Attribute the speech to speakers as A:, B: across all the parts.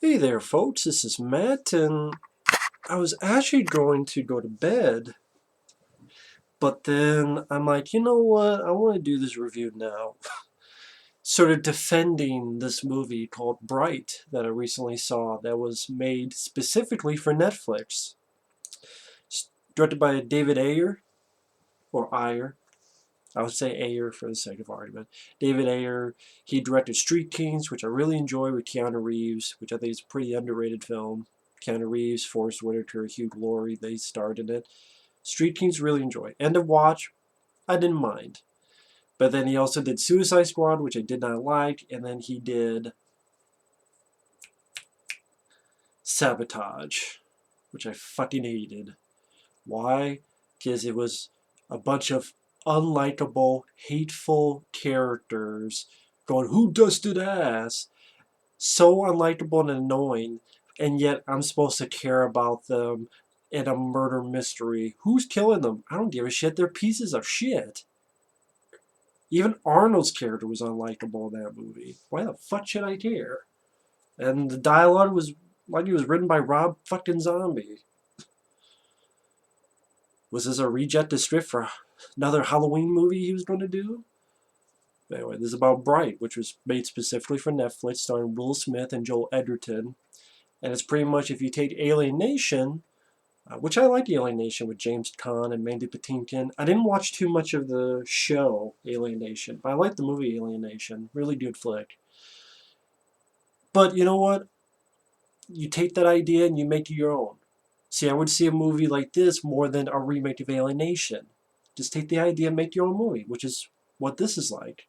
A: Hey there, folks. This is Matt, and I was actually going to go to bed, but then I'm like, you know what? I want to do this review now. Sort of defending this movie called Bright that I recently saw that was made specifically for Netflix. Directed by David Ayer, or Ayer. I would say Ayer for the sake of argument. David Ayer, he directed Street Kings, which I really enjoy with Keanu Reeves, which I think is a pretty underrated film. Keanu Reeves, Forrest Whitaker, Hugh Laurie, they starred in it. Street Kings really enjoy. End of Watch, I didn't mind. But then he also did Suicide Squad, which I did not like, and then he did Sabotage, which I fucking hated. Why? Because it was a bunch of unlikable, hateful characters going, who dusted ass? So unlikable and annoying, and yet I'm supposed to care about them in a murder mystery. Who's killing them? I don't give a shit. They're pieces of shit. Even Arnold's character was unlikable in that movie. Why the fuck should I care? And the dialogue was like it was written by Rob fucking Zombie. Was this a rejected script for another Halloween movie he was going to do? Anyway, this is about Bright, which was made specifically for Netflix, starring Will Smith and Joel Edgerton. And it's pretty much if you take Alien Nation, which I like Alien Nation with James Caan and Mandy Patinkin. I didn't watch too much of the show Alien Nation, but I like the movie Alien Nation. Really good flick. But you know what? You take that idea and you make it your own. See, I would see a movie like this more than a remake of Alien Nation. Just take the idea and make your own movie, which is what this is like.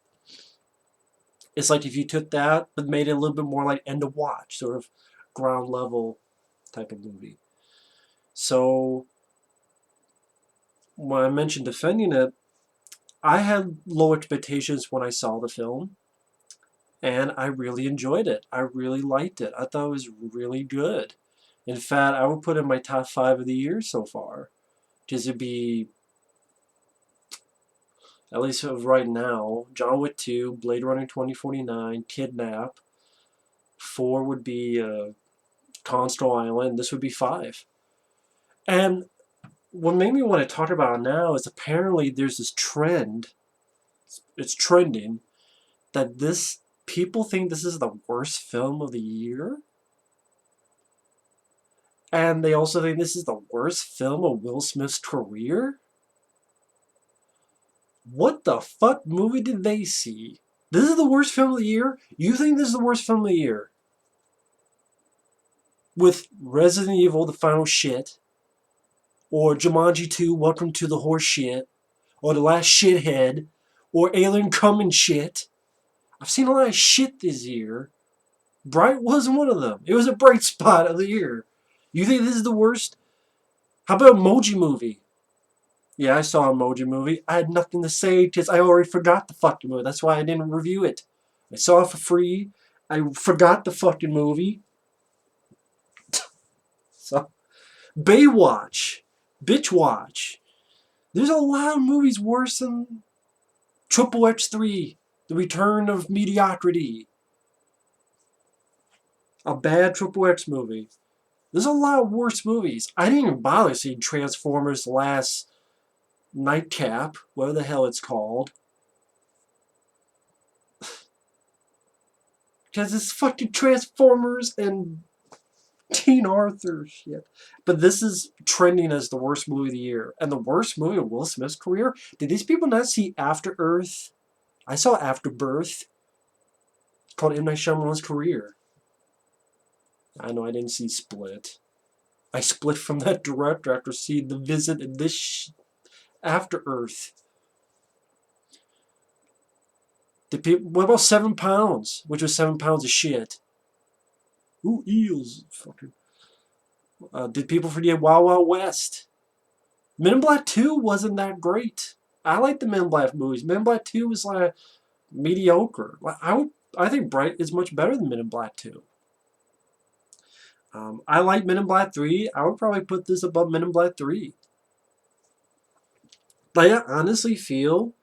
A: It's like if you took that but made it a little bit more like End of Watch, sort of ground level type of movie. So when I mentioned defending it, I had low expectations when I saw the film, and I really enjoyed it. I really liked it. I thought it was really good. In fact, I would put it in my top 5 of the year so far. Because it'd be, at least of right now, John Wick 2, Blade Runner 2049, Kidnap. 4 would be Constant Island. This would be 5. And what made me want to talk about it now is apparently there's this trend, it's trending, that this people think this is the worst film of the year. And they also think this is the worst film of Will Smith's career. What the fuck movie did they see? This is the worst film of the year? You think this is the worst film of the year? With Resident Evil, the final shit, or Jumanji 2, Welcome to the Horse Shit, or The Last Shithead, or Alien Coming Shit. I've seen a lot of shit this year. Bright wasn't one of them. It was a bright spot of the year. You think this is the worst? How about Emoji Movie? Yeah, I saw Emoji Movie. I had nothing to say because I already forgot the fucking movie. That's why I didn't review it. I saw it for free. I forgot the fucking movie. So, Baywatch. Bitch Watch. There's a lot of movies worse than Triple X3. The Return of Mediocrity. A bad Triple X movie. There's a lot of worse movies. I didn't even bother seeing Transformers Last Nightcap, whatever the hell it's called. Because it's fucking Transformers and Teen Arthur shit. But this is trending as the worst movie of the year. And the worst movie of Will Smith's career? Did these people not see After Earth? I saw Afterbirth. It's called M. Night Shyamalan's career. I know I didn't see Split. I split from that director after seeing The Visit and this After Earth. What about 7 Pounds? Which was 7 pounds of shit. Ooh, eels. Fucking. Did people forget Wild Wild West? Men in Black 2 wasn't that great. I like the Men in Black movies. Men in Black 2 was like mediocre. I think Bright is much better than Men in Black 2. I like Men in Black 3. I would probably put this above Men in Black 3. But I honestly feel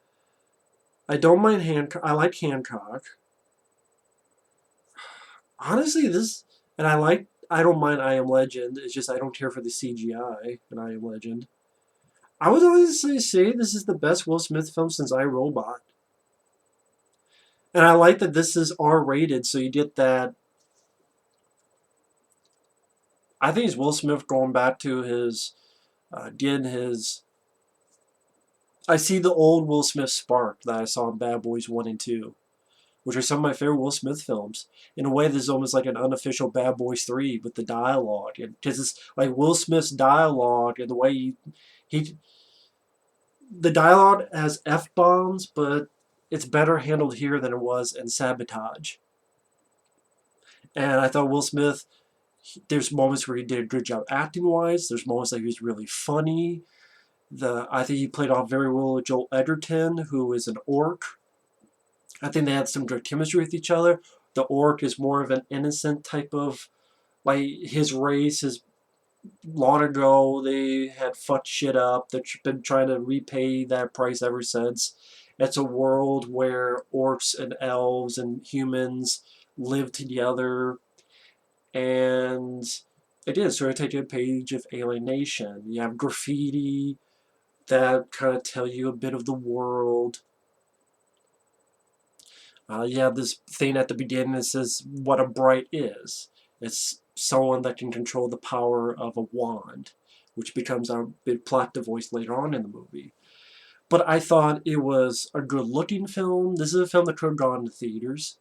A: I don't mind Hancock. I like Hancock. Honestly, this And I don't mind I Am Legend. It's just I don't care for the CGI in I Am Legend. I would honestly say this is the best Will Smith film since I, Robot. And I like that this is R rated, so you get that. I think it's Will Smith going back to his, getting his. I see the old Will Smith spark that I saw in Bad Boys 1 and 2, which are some of my favorite Will Smith films. In a way, this is almost like an unofficial Bad Boys 3 with the dialogue. Because it's like Will Smith's dialogue and the way he the dialogue has F bombs, but it's better handled here than it was in Sabotage. And I thought Will Smith, there's moments where he did a good job acting wise. There's moments that he was really funny. I think he played off very well with Joel Edgerton, who is an orc. I think they had some good chemistry with each other. The orc is more of an innocent type of, like, his race is long ago they had fucked shit up. They've been trying to repay that price ever since. It's a world where orcs and elves and humans live together, and it is sort of take a page of Alienation. You have graffiti that kind of tell you a bit of the world. You have this thing at the beginning that says what a bright is. It's someone that can control the power of a wand, which becomes our big plot device later on in the movie. But I thought it was a good-looking film. This is a film that could have gone to theaters,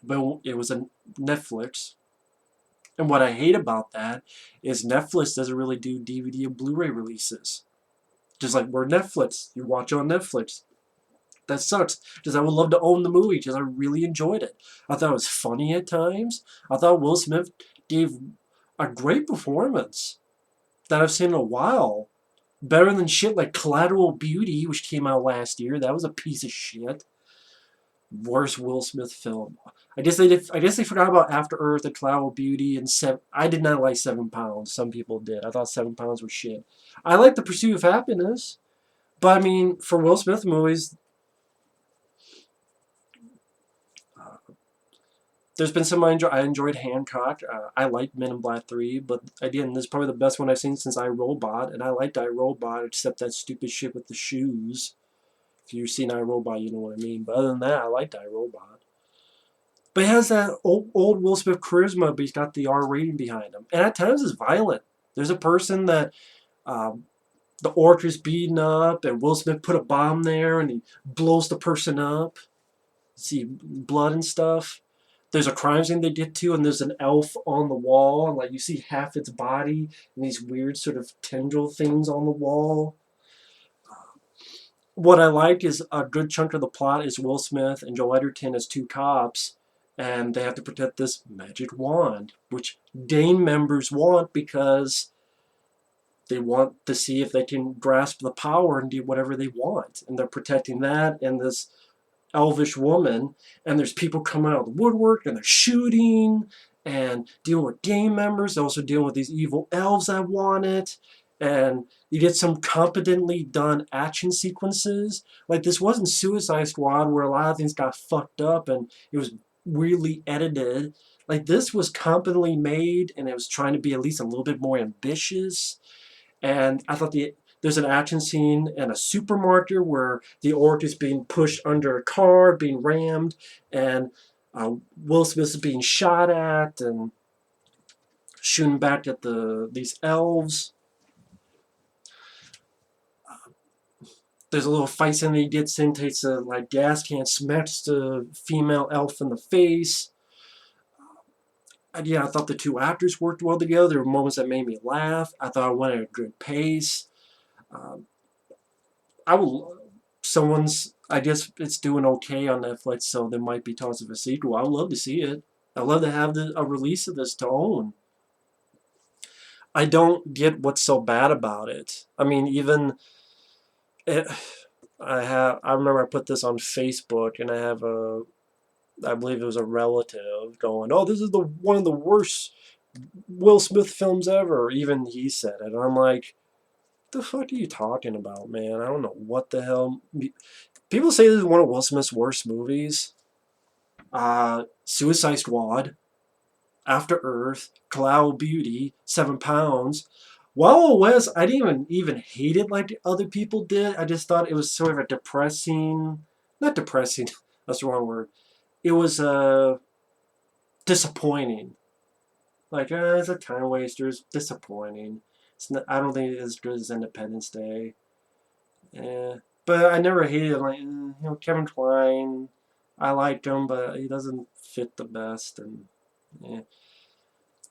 A: but it was a Netflix. And what I hate about that is Netflix doesn't really do DVD and Blu-ray releases. Just like we're Netflix, you watch on Netflix. That sucks, because I would love to own the movie, because I really enjoyed it. I thought it was funny at times. I thought Will Smith gave a great performance that I've seen in a while. Better than shit like Collateral Beauty, which came out last year. That was a piece of shit. Worst Will Smith film. I guess they forgot about After Earth and Collateral Beauty and I did not like 7 Pounds. Some people did. I thought 7 Pounds was shit. I like The Pursuit of Happiness, but I mean, for Will Smith movies, there's been some I enjoyed Hancock. I liked Men in Black 3, but again, this is probably the best one I've seen since I, Robot, and I liked I, Robot, except that stupid shit with the shoes. If you've seen I, Robot, you know what I mean. But other than that, I liked I, Robot. But he has that old Will Smith charisma, but he's got the R rating behind him. And at times it's violent. There's a person that um, the orc is beating up, and Will Smith put a bomb there, and he blows the person up. See blood and stuff. There's a crime scene they get to, and there's an elf on the wall, and like you see half its body and these weird sort of tendril things on the wall. What I like is a good chunk of the plot is Will Smith and Joel Edgerton as two cops, and they have to protect this magic wand, which gang members want because they want to see if they can grasp the power and do whatever they want. And they're protecting that and this elvish woman, and there's people coming out of the woodwork, and they're shooting and dealing with gang members. They're also dealing with these evil elves that want it, and you get some competently done action sequences. Like, this wasn't Suicide Squad where a lot of things got fucked up and it was weirdly edited. Like, this was competently made, and it was trying to be at least a little bit more ambitious. And I thought there's an action scene in a supermarket where the orc is being pushed under a car, being rammed, and Will Smith is being shot at and shooting back at these elves. There's a little fight scene that he gets in, takes a like gas can, smacks the female elf in the face. And yeah, I thought the two actors worked well together. There were moments that made me laugh. I thought it went at a good pace. Um, I will. Someone's. I guess it's doing okay on Netflix, so there might be talks of a sequel. I would love to see it. I'd love to have a release of this to own. I don't get what's so bad about it. I mean, even it, I remember I put this on Facebook, and I have I believe it was a relative going, "Oh, this is the one of the worst Will Smith films ever." Even he said it, and I'm like, the fuck are you talking about, man? I don't know what the hell. People say this is one of Will Smith's worst movies. Suicide Squad. After Earth, Cloud Beauty, 7 pounds. Wild West, I didn't even hate it like other people did. I just thought it was sort of a depressing, not depressing, that's the wrong word. It was disappointing. Like, it's a time waster. It's disappointing. It's not, I don't think it's as good as Independence Day. Eh. But I never hated it. Like, Kevin Kline, I liked him, but he doesn't fit the best. And eh.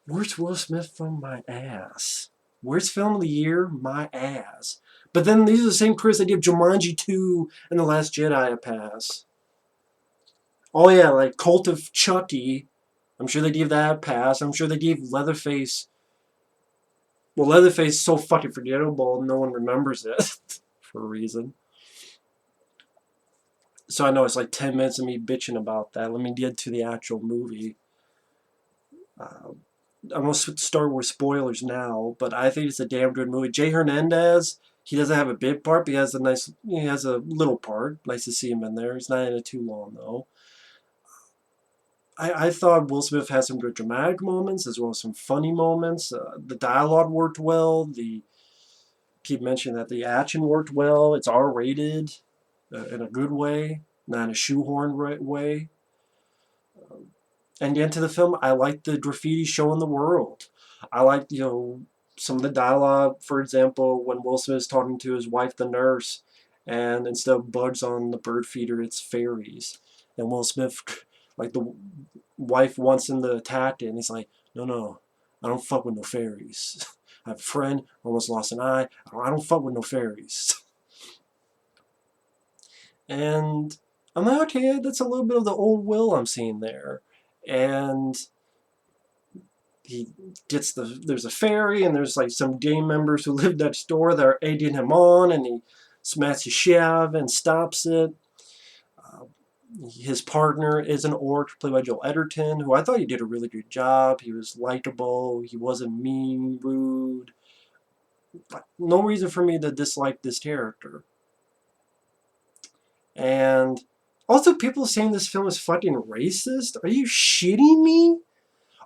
A: Worst Will Smith from my ass. Worst film of the year, my ass. But then these are the same critics that give Jumanji 2 and The Last Jedi a pass. Oh yeah, like Cult of Chucky. I'm sure they gave that a pass. I'm sure they gave Leatherface. Well, Leatherface is so fucking forgettable, no one remembers it for a reason. So I know it's like 10 minutes of me bitching about that. Let me get to the actual movie. Uh, I'm going to start with spoilers now, but I think it's a damn good movie. Jay Hernandez, he doesn't have a big part, but he has a little part. Nice to see him in there. He's not in it too long though. I thought Will Smith had some good dramatic moments as well as some funny moments. The dialogue worked well. The keep mentioning that the action worked well. It's R-rated in a good way, not in a shoehorn way. And into the film, I like the graffiti showing the world. I like, some of the dialogue, for example, when Will Smith is talking to his wife, the nurse, and instead of bugs on the bird feeder, it's fairies. And Will Smith, like the wife wants him to attack it, and he's like, no, no, I don't fuck with no fairies. I have a friend, almost lost an eye. I don't fuck with no fairies. And I'm like, okay, that's a little bit of the old Will I'm seeing there. And he gets there's a fairy, and there's like some gang members who live next door that are egging him on, and he smacks his shav and stops it. Uh, his partner is an orc played by Joel Edgerton, who I thought he did a really good job. He was likable. He wasn't mean, rude. No reason for me to dislike this character. And also, people saying this film is fucking racist. Are you shitting me?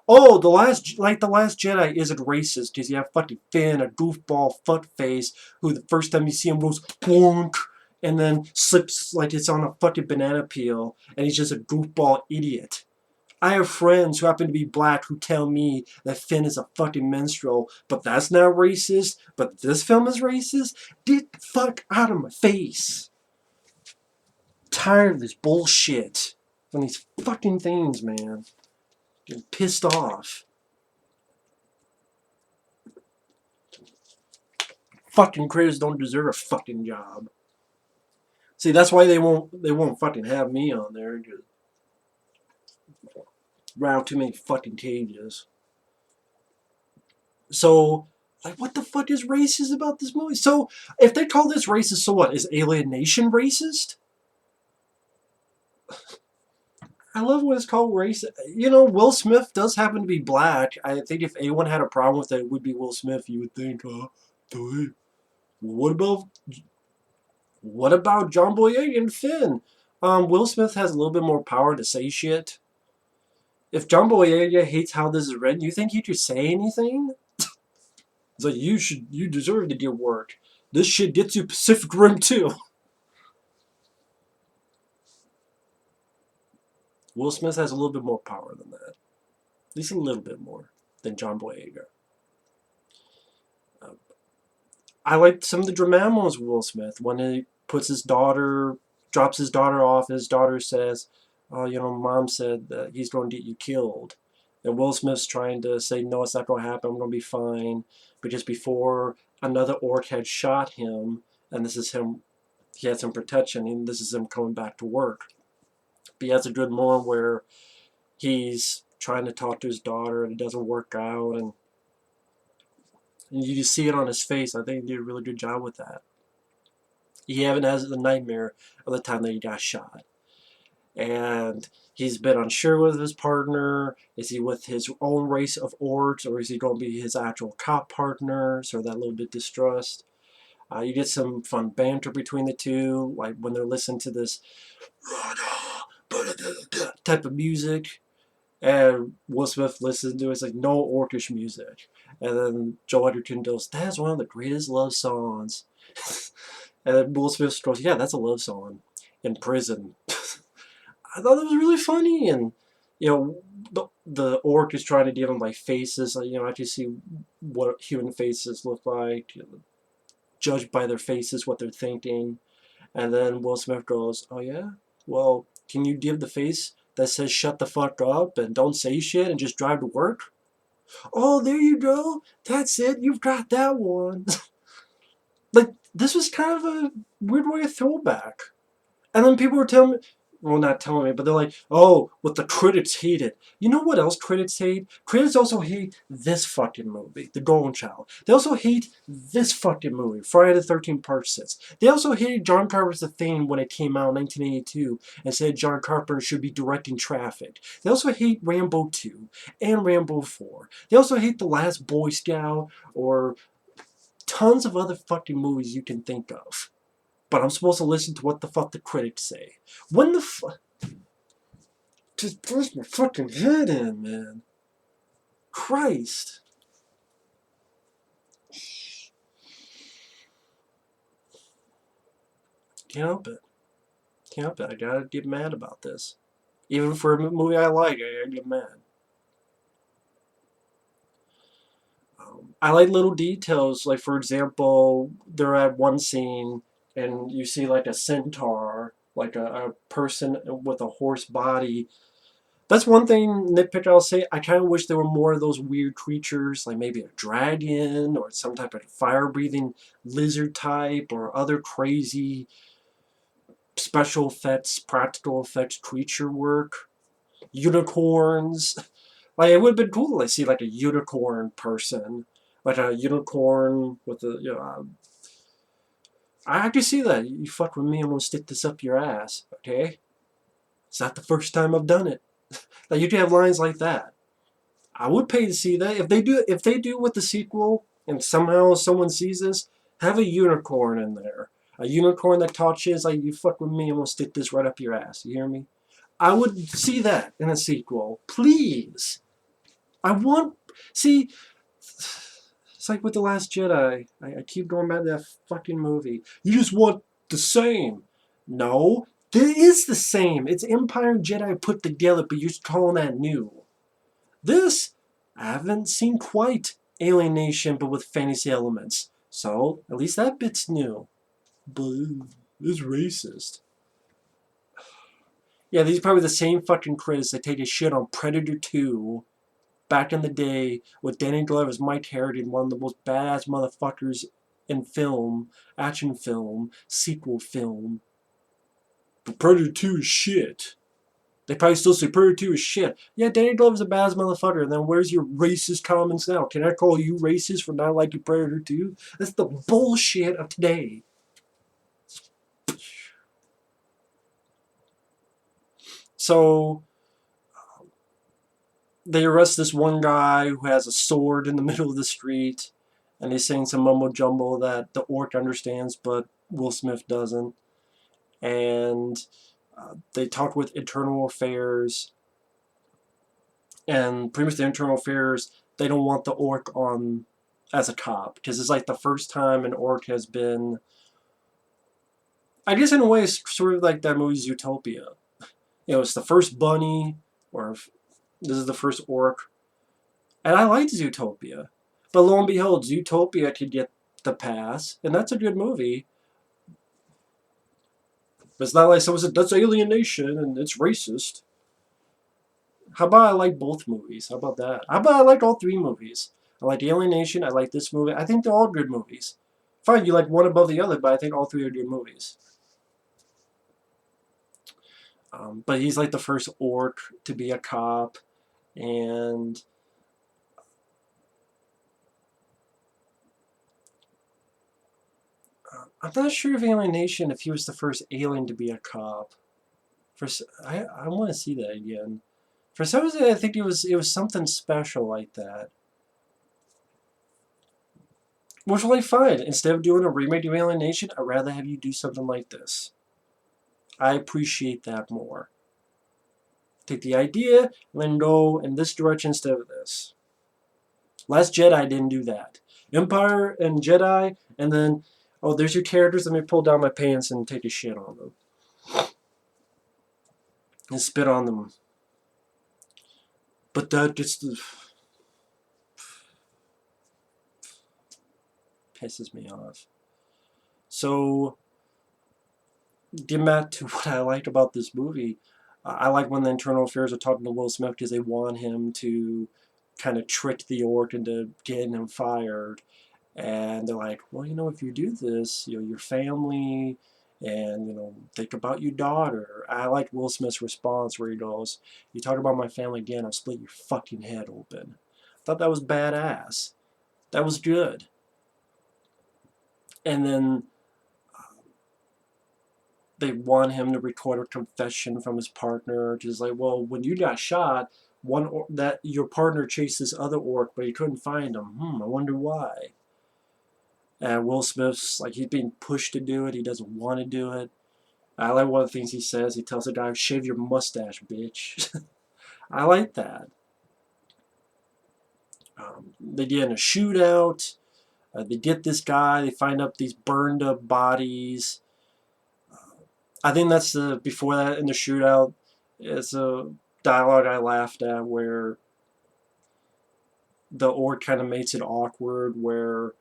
A: Oh, the Last Jedi isn't racist because you have fucking Finn, a goofball fuckface, who the first time you see him goes bonk, and then slips like it's on a fucking banana peel, and he's just a goofball idiot. I have friends who happen to be black who tell me that Finn is a fucking minstrel, but that's not racist. But this film is racist. Get the fuck out of my face. Tired of this bullshit on these fucking things, man. Getting pissed off. Fucking critters don't deserve a fucking job. See, that's why they won't fucking have me on there. Just round too many fucking cages. So, like, what the fuck is racist about this movie? So, if they call this racist, so what? Is Alienation racist? I love when it's called racist. Will Smith does happen to be black. I think if anyone had a problem with it, it would be Will Smith. You would think, what about John Boyega and Finn? Will Smith has a little bit more power to say shit. If John Boyega hates how this is written, you think he could say anything? It's like, you deserve to get work. This shit gets you Pacific Rim too. Will Smith has a little bit more power than that. At least a little bit more than John Boyega. I liked some of the dramatic moments with Will Smith when he drops his daughter off. His daughter says, "Oh, Mom said that he's going to get you killed," and Will Smith's trying to say, "No, it's not going to happen. I'm going to be fine." But just before, another orc had shot him, and this is him. He had some protection, and this is him coming back to work. But he has a good moment where he's trying to talk to his daughter, and it doesn't work out, and you just see it on his face. I think he did a really good job with that. He even has the nightmare of the time that he got shot. And he's been unsure with his partner. Is he with his own race of orcs, or is he going to be his actual cop partner? So that little bit distrust. You get some fun banter between the two, like when they're listening to this type of music. And Will Smith listens to it. It's like no orcish music. And then Joel Edgerton goes, "That's one of the greatest love songs." And then Will Smith goes, "Yeah, that's a love song in prison." I thought it was really funny, and you know, the orc is trying to give him like faces. Like, I can see what human faces look like, judged by their faces, what they're thinking. And then Will Smith goes, "Oh yeah, well, can you give the face that says shut the fuck up and don't say shit and just drive to work?" "Oh, there you go. That's it. You've got that one." Like this was kind of a weird way of throwback. And then people were telling me, well, not telling me, but they're like, "Oh, what the critics hated." You know what else critics hate? Critics also hate this fucking movie, The Golden Child. They also hate this fucking movie, Friday the 13th Part 6. They also hated John Carpenter's The Thing when it came out in 1982 and said John Carpenter should be directing Traffic. They also hate Rambo 2 and Rambo 4. They also hate The Last Boy Scout or tons of other fucking movies you can think of. But I'm supposed to listen to what the fuck the critics say. When the fuck? Just push my fucking head in, man. Christ. Can't help it. Can't help it. I gotta get mad about this. Even for a movie I like, I gotta get mad. I like little details. Like, for example, they're at one scene and you see like a centaur, like a person with a horse body. That's one thing, nitpick I'll say. I kind of wish there were more of those weird creatures, like maybe a dragon or some type of fire-breathing lizard type or other crazy special effects, practical effects creature work. Unicorns. Like, it would have been cool to like, see like a unicorn person. Like a unicorn with a, I can see that. You fuck with me, I'm gonna stick this up your ass, okay? It's not the first time I've done it. Like, you can have lines like that. I would pay to see that. If they do with the sequel and somehow someone sees this, have a unicorn in there. A unicorn that touches like, "You fuck with me, I'm gonna stick this right up your ass." You hear me? I would see that in a sequel. Please. I want see it's like with The Last Jedi. I keep going back to that fucking movie. You just want the same. No. It is the same. It's Empire and Jedi put together, but you're calling that new. This, I haven't seen quite Alien Nation, but with fantasy elements. So, at least that bit's new. But it's racist. Yeah, these are probably the same fucking critics that take a shit on Predator 2 back in the day with Danny Glover as Mike Harrigan, one of the most badass motherfuckers in film, action film, sequel film. But Predator 2 is shit. They probably still say Predator 2 is shit. Yeah, Danny Glover's a badass motherfucker. And then where's your racist comments now? Can I call you racist for not liking Predator 2? That's the bullshit of today. So, they arrest this one guy who has a sword in the middle of the street. And he's saying some mumbo jumbo that the orc understands, but Will Smith doesn't. And they talk with Internal Affairs. And pretty much the Internal Affairs, they don't want the orc on as a cop, because it's like the first time an orc has been, I guess in a way it's sort of like that movie Zootopia. It's the first bunny, or this is the first orc. And I liked Zootopia. But lo and behold, Zootopia could get the pass, and that's a good movie. But it's not like someone said, "That's alienation and it's racist." How about I like both movies? How about that? How about I like all three movies? I like Alien Nation. I like this movie. I think they're all good movies. Fine, you like one above the other, but I think all three are good movies. But he's like the first orc to be a cop, and I'm not sure of Alien Nation if he was the first alien to be a cop. I want to see that again. For some reason, I think it was something special like that. Which was like fine. Instead of doing a remake of Alien Nation, I'd rather have you do something like this. I appreciate that more. Take the idea and then go in this direction instead of this. Last Jedi didn't do that. Empire and Jedi, and then, oh, there's your characters. Let me pull down my pants and take a shit on them. And spit on them. But that just pisses me off. So, getting back to what I liked about this movie, I like when the internal affairs are talking to Will Smith because they want him to kind of trick the orc into getting him fired. And they're like, well, if you do this, your family, and, think about your daughter. I liked Will Smith's response where he goes, you talk about my family again, I'll split your fucking head open. I thought that was badass. That was good. And then they want him to record a confession from his partner, just like, well, when you got shot, that your partner chased this other orc, but he couldn't find him. I wonder why. And Will Smith's like, he's being pushed to do it. He doesn't want to do it. I like one of the things he says. He tells the guy, shave your mustache, bitch. I like that. They get in a shootout. They get this guy. They find up these burned up bodies. I think that's before that in the shootout. It's a dialogue I laughed at where the orc kind of makes it awkward where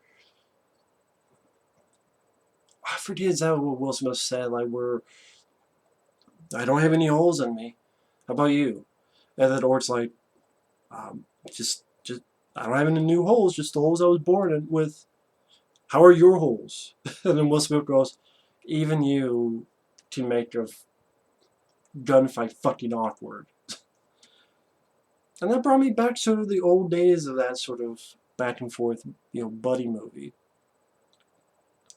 A: I forget exactly what Will Smith said, like I don't have any holes in me. How about you? And then orc's like, just I don't have any new holes, just the holes I was born in with. How are your holes? And then Will Smith goes, even you can make a gunfight fucking awkward. And that brought me back to the old days of that sort of back and forth, buddy movie.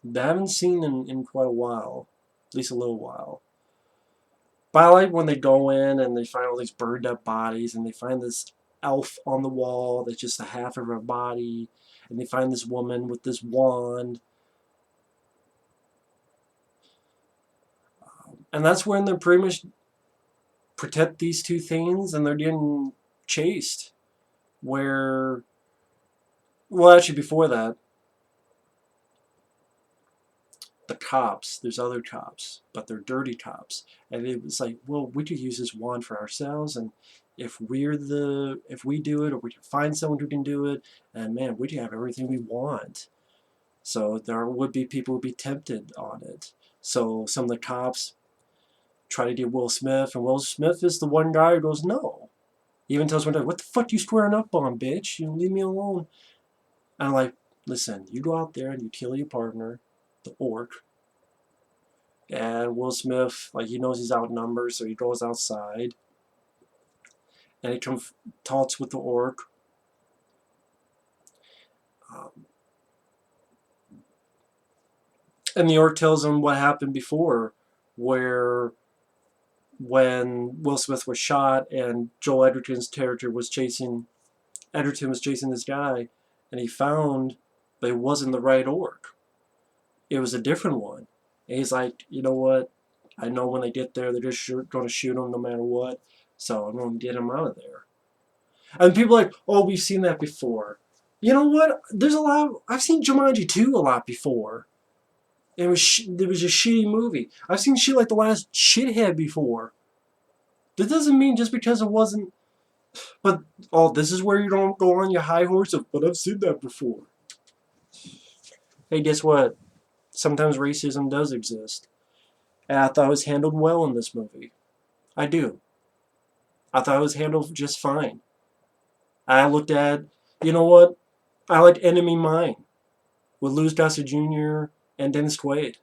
A: That I haven't seen in quite a while, at least a little while. But I like when they go in and they find all these burned up bodies and they find this elf on the wall that's just a half of her body, and they find this woman with this wand. And that's when they're pretty much protect these two things and they're getting chased. Well, actually before that, the cops, there's other cops, but they're dirty cops. And it was like, well, we could use this wand for ourselves, and if we do it, or we can find someone who can do it, and man, we can have everything we want. So there would be people who would be tempted on it. So some of the cops try to get Will Smith, and Will Smith is the one guy who goes, no. He even tells one guy, what the fuck you squaring up on, bitch? Leave me alone. And I'm like, listen, you go out there and you kill your partner, the orc, and Will Smith, like, he knows he's outnumbered, so he goes outside, and he talks with the orc. And the orc tells him what happened before, where when Will Smith was shot and Joel Edgerton's character was chasing this guy, and he found that it wasn't the right orc. It was a different one. And he's like, you know what? I know when they get there, they're just going to shoot him no matter what. So I'm going to get him out of there. And people are like, oh, we've seen that before. You know what? There's a lot. I've seen Jumanji 2 a lot before. It was a shitty movie. I've seen shit like The Last Shithead before. That doesn't mean just because it wasn't. But this is where you don't go on your high horse of. But I've seen that before. Hey, guess what? Sometimes racism does exist. And I thought it was handled well in this movie. I do. I thought it was handled just fine. I looked at, you know what? I like Enemy Mine with Louis Gossett Jr. and Dennis Quaid.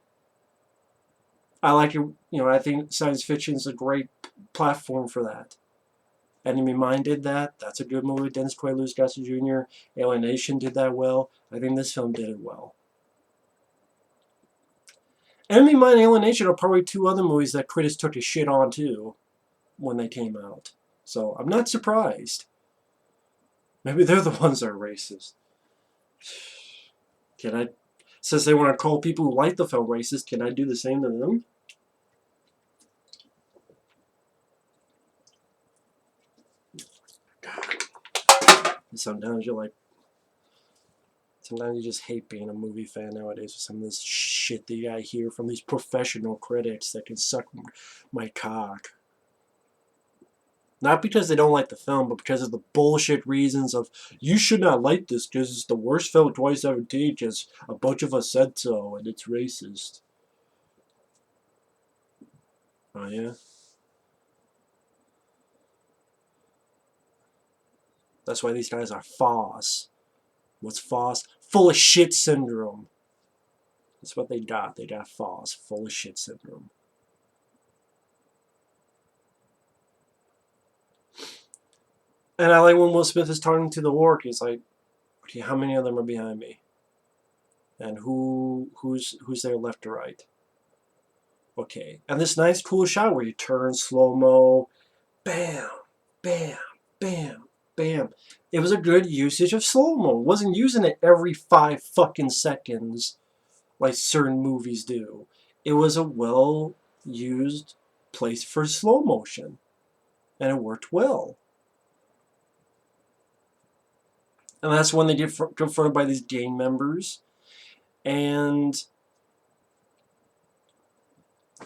A: I like it. I think science fiction is a great platform for that. Enemy Mine did that. That's a good movie. Dennis Quaid, Louis Gossett Jr. Alien Nation did that well. I think this film did it well. Enemy Mine and Alien Nation are probably two other movies that critics took a shit on too when they came out. So I'm not surprised. Maybe they're the ones that are racist. Since they want to call people who like the film racist, can I do the same to them? Sometimes you're like, sometimes you just hate being a movie fan nowadays with some of this shit that you gotta hear from these professional critics that can suck my cock. Not because they don't like the film, but because of the bullshit reasons of, you should not like this because it's the worst film of 2017 because a bunch of us said so and it's racist. Oh yeah? That's why these guys are FOSS. What's FOSS? Full of shit syndrome. That's what they got. They got FOSS. Full of shit syndrome. And I like when Will Smith is talking to the orc. He's like, okay, how many of them are behind me? And who's there left or right? Okay. And this nice cool shot where you turn slow-mo. Bam. Bam. Bam. Bam. It was a good usage of slow-mo. It wasn't using it every 5 fucking seconds like certain movies do. It was a well-used place for slow motion. And it worked well. And that's when they get confronted by these gang members. And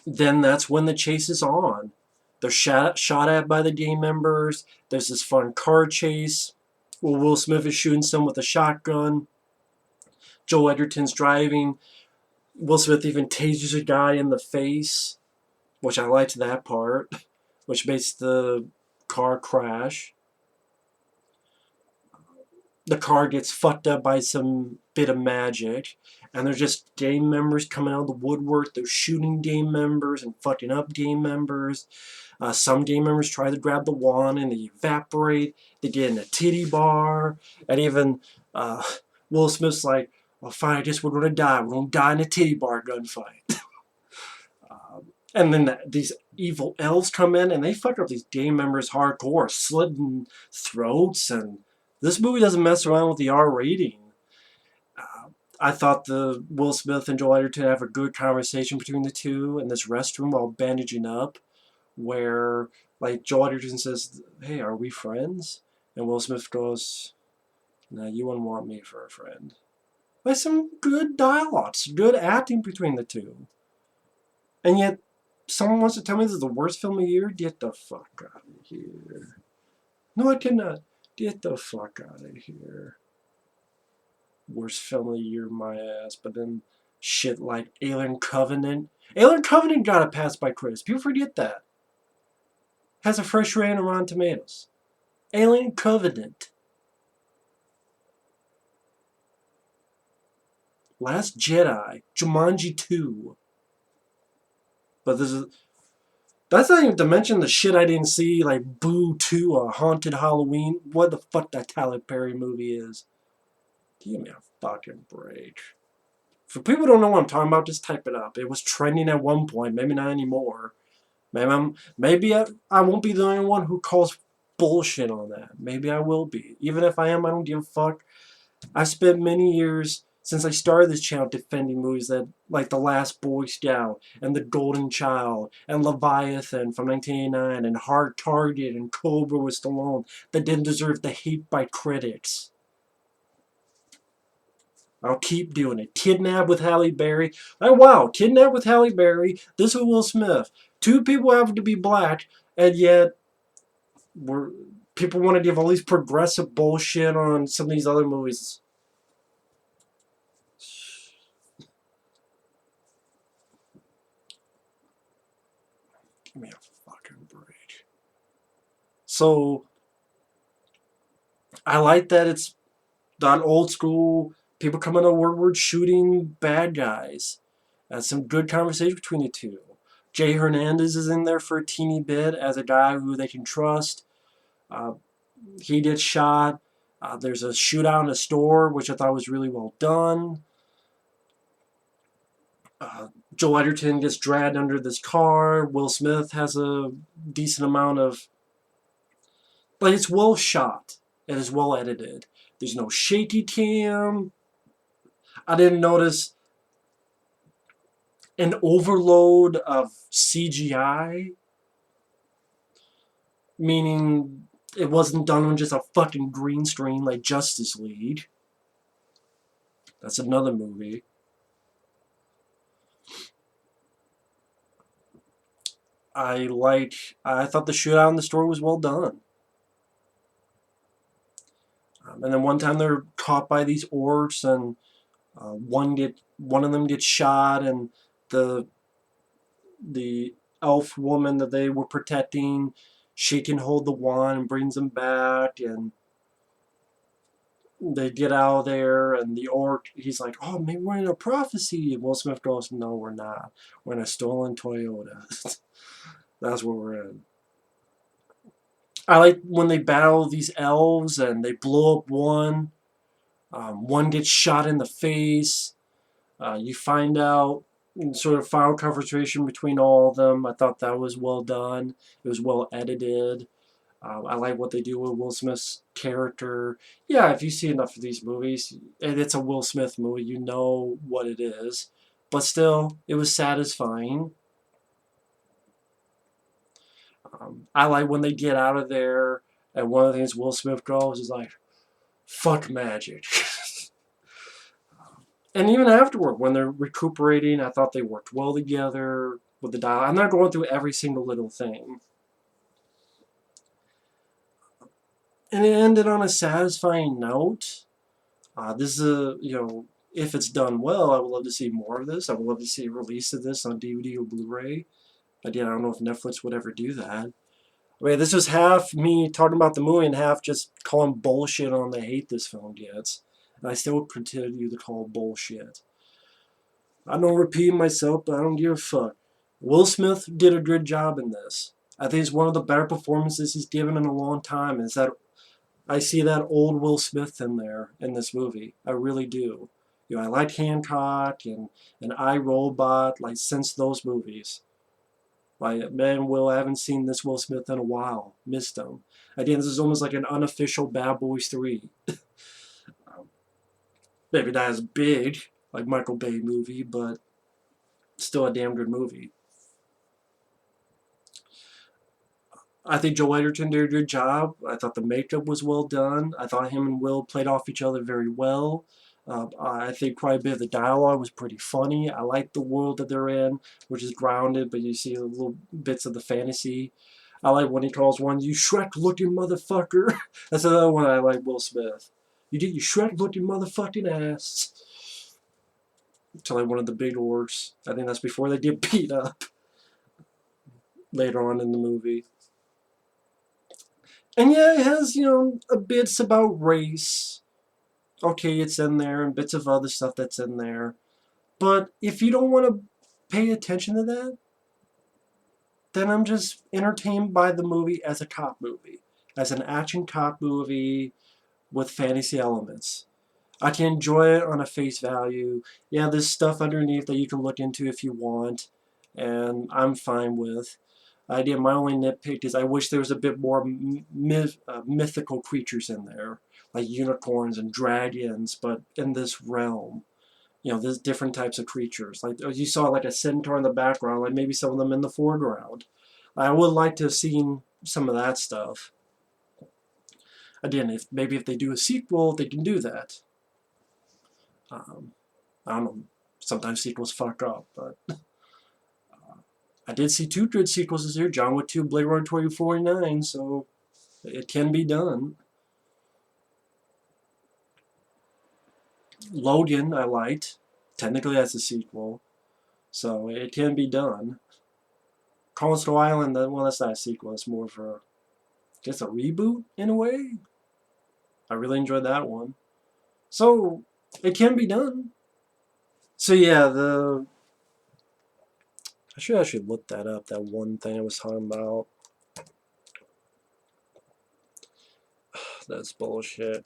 A: then that's when the chase is on. They're shot at by the gang members. There's this fun car chase where Will Smith is shooting some with a shotgun. Joel Edgerton's driving. Will Smith even tases a guy in the face, which I liked that part, which makes the car crash. The car gets fucked up by some bit of magic, and there's just gang members coming out of the woodwork. They're shooting gang members and fucking up gang members. Some gang members try to grab the wand and they evaporate. They get in a titty bar, and even Will Smith's like, well, fine, I guess we're going to die. We're going to die in a titty bar gunfight. And then these evil elves come in and they fuck up these gang members hardcore, slitting throats. And this movie doesn't mess around with the R rating. I thought the Will Smith and Joel Edgerton have a good conversation between the two in this restroom while bandaging up, where like Joel Edgerton says, "Hey, are we friends?" And Will Smith goes, "Nah, you wouldn't want me for a friend." Like some good dialogues, good acting between the two. And yet, someone wants to tell me this is the worst film of the year? Get the fuck out of here. No, I cannot. Get the fuck out of here. Worst film of the year, my ass. But then shit like Alien Covenant. Alien Covenant got a pass by critics. People forget that. Has a fresh rating on Rotten Tomatoes. Alien Covenant. Last Jedi. Jumanji 2. But that's not even to mention the shit I didn't see, like Boo 2, a Haunted Halloween. What the fuck that Tyler Perry movie is. Give me a fucking break. For people who don't know what I'm talking about, just type it up. It was trending at one point, maybe not anymore. Maybe I won't be the only one who calls bullshit on that. Maybe I will be. Even if I am, I don't give a fuck. I've spent many years since I started this channel defending movies that, like The Last Boy Scout and The Golden Child and Leviathan from 1989 and Hard Target and Cobra with Stallone that didn't deserve the hate by critics. I'll keep doing it. Kidnapped with Halle Berry. Oh, wow. Kidnapped with Halle Berry. This is Will Smith. Two people happen to be black, and yet people want to give all these progressive bullshit on some of these other movies. Give me a fucking break. So, I like that it's not old school. People coming to Woodward shooting bad guys. And some good conversation between the two. Jay Hernandez is in there for a teeny bit as a guy who they can trust. He gets shot. There's a shootout in a store, which I thought was really well done. Joel Edgerton gets dragged under this car. Will Smith has a decent amount of... But it's well shot. It is well edited. There's no shaky cam. I didn't notice an overload of CGI. Meaning It wasn't done on just a fucking green screen like Justice League. That's another movie. I thought the shootout in the store was well done. And then one time they're caught by these orcs, and one of them gets shot, and the the elf woman that they were protecting, she can hold the wand and brings them back, and they get out of there, and the orc, he's like, oh, maybe we're in a prophecy. And Will Smith goes, no, we're not. We're in a stolen Toyota. That's what we're in. I like when they battle these elves and they blow up one. One gets shot in the face. You find out sort of final conversation between all of them. I thought that was well done. It was well edited. I like what they do with Will Smith's character. Yeah, if you see enough of these movies, and it's a Will Smith movie, you know what it is. But still, it was satisfying. I like when they get out of there, and one of the things Will Smith goes is like, fuck magic. And even afterward, when they're recuperating, I thought they worked well together with the dialogue. I'm not going through every single little thing. And it ended on a satisfying note. This is if it's done well, I would love to see more of this. I would love to see a release of this on DVD or Blu-ray. Again, I don't know if Netflix would ever do that. I mean, this was half me talking about the movie and half just calling bullshit on the hate this film gets. And I still continue to call bullshit. I don't repeat myself, but I don't give a fuck. Will Smith did a good job in this. I think it's one of the better performances he's given in a long time. Is that I see that old Will Smith in there in this movie. I really do. I like Hancock and I, Robot, like since those movies. Like, man, Will, I haven't seen this Will Smith in a while. Missed him. Again, this is almost like an unofficial Bad Boys 3. Maybe not as big, like Michael Bay movie, but still a damn good movie. I think Joel Edgerton did a good job. I thought the makeup was well done. I thought him and Will played off each other very well. I think quite a bit of the dialogue was pretty funny. I like the world that they're in, which is grounded, but you see little bits of the fantasy. I like when he calls one, you Shrek-looking motherfucker. That's another one I like Will Smith. You get your Shrek-looking motherfucking ass. To like one of the big orcs. I think that's before they get beat up. Later on in the movie. And yeah, it has, bits about race. Okay, it's in there, and bits of other stuff that's in there. But if you don't want to pay attention to that, then I'm just entertained by the movie as a cop movie. As an action cop movie with fantasy elements. I can enjoy it on a face value. Yeah, there's stuff underneath that you can look into if you want, and I'm fine with. My only nitpick is I wish there was a bit more mythical creatures in there, like unicorns and dragons, but in this realm. There's different types of creatures. Like you saw like a centaur in the background, like maybe some of them in the foreground. I would like to have seen some of that stuff. Again, if they do a sequel, they can do that. I don't know. Sometimes sequels fuck up, but I did see two good sequels this year, John Wick 2, Blade Runner 2049, so it can be done. Logan, I liked. Technically, that's a sequel, so it can be done. Coastal Island, well, that's not a sequel. It's more of a reboot, in a way. I really enjoyed that one. So, it can be done. So, yeah, I should actually look that up, that one thing I was talking about. That's bullshit.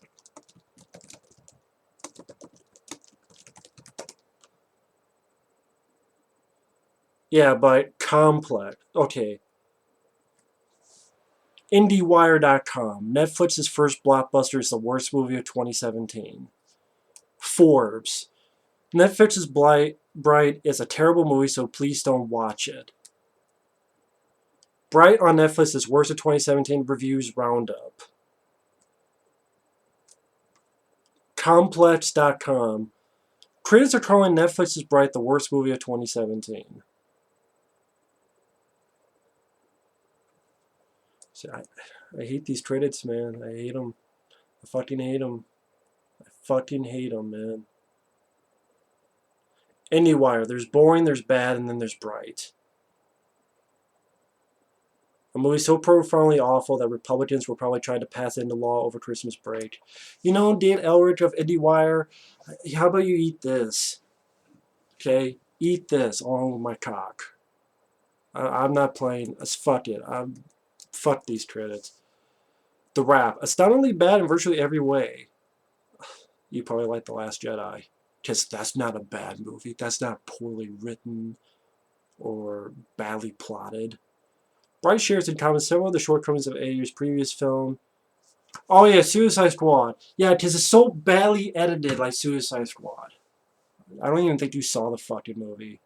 A: Yeah, but Complex. Okay. IndieWire.com. Netflix's first blockbuster is the worst movie of 2017. Forbes. Netflix's Bright is a terrible movie, so please don't watch it. Bright on Netflix is worst of 2017 reviews roundup. Complex.com. Critics are calling Netflix's Bright the worst movie of 2017. See, I hate these critics, man. I hate them. I fucking hate them. I fucking hate them, man. IndieWire. There's boring, there's bad, and then there's Bright. A movie so profoundly awful that Republicans will probably try to pass it into law over Christmas break. You know, Dan Elrich of IndieWire, how about you eat this? Okay? Eat this along with my cock. I'm not playing. Fuck it. Fuck these credits. The Wrap. Astoundingly bad in virtually every way. You probably like The Last Jedi. Because that's not a bad movie. That's not poorly written or badly plotted. Bright shares in common several of the shortcomings of AU's previous film. Oh yeah, Suicide Squad. Yeah, because it's so badly edited like Suicide Squad. I don't even think you saw the fucking movie.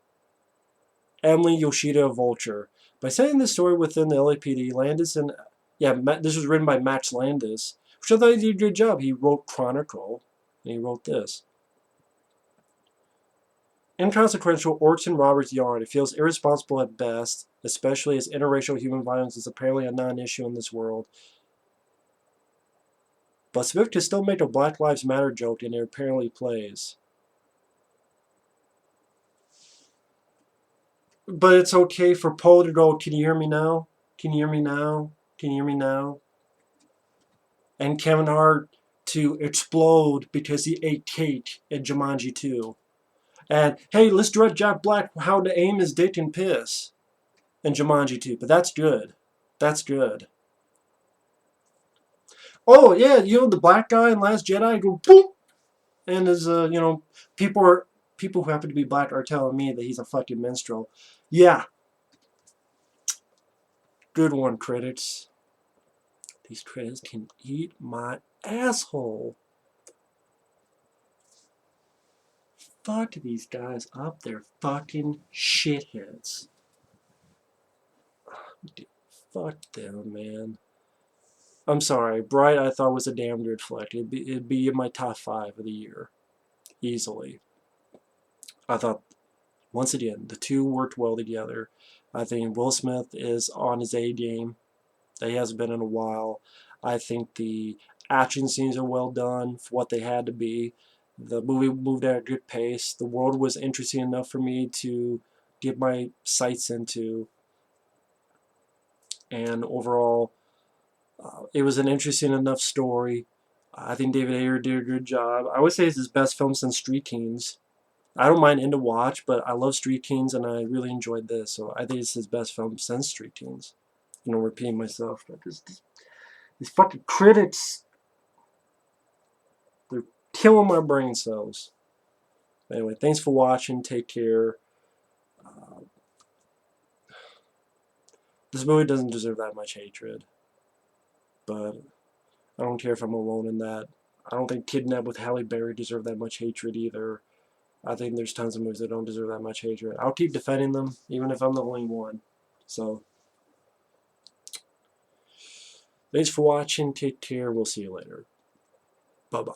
A: Emily Yoshida Vulture. By setting the story within the LAPD, Landis and... Yeah, this was written by Max Landis, which I thought he did a good job. He wrote Chronicle, and he wrote this. Inconsequential Orson Roberts yarn. It feels irresponsible at best, especially as interracial human violence is apparently a non-issue in this world. But Smith can still make a Black Lives Matter joke and it apparently plays. But it's okay for Poe to go, can you hear me now? Can you hear me now? Can you hear me now? And Kevin Hart to explode because he ate cake in Jumanji 2. And, hey, let's direct Jack Black how to aim his dick and piss in Jumanji 2. But that's good. That's good. Oh, yeah, you know the black guy in Last Jedi go boom! And his, people who happen to be black are telling me that he's a fucking minstrel. Yeah. Good one, critics. These critics can eat my asshole. Fuck these guys up. They're fucking shitheads. Fuck them, man. I'm sorry. Bright I thought was a damn good flick. It'd be in my top 5 of the year. Easily. I thought, once again, the two worked well together. I think Will Smith is on his A game. That he hasn't been in a while. I think the action scenes are well done for what they had to be. The movie moved at a good pace. The world was interesting enough for me to get my sights into. And overall, it was an interesting enough story. I think David Ayer did a good job. I would say it's his best film since Street Kings. I don't mind End to Watch, but I love Street Kings and I really enjoyed this. So I think it's his best film since Street Kings. Repeating myself, but these fucking critics, they're killing my brain cells. Anyway, thanks for watching. Take care. This movie doesn't deserve that much hatred, but I don't care if I'm alone in that. I don't think Kidnap with Halle Berry deserve that much hatred either. I think there's tons of movies that don't deserve that much hatred. I'll keep defending them, even if I'm the only one. So, thanks for watching. Take care. We'll see you later. Bye-bye.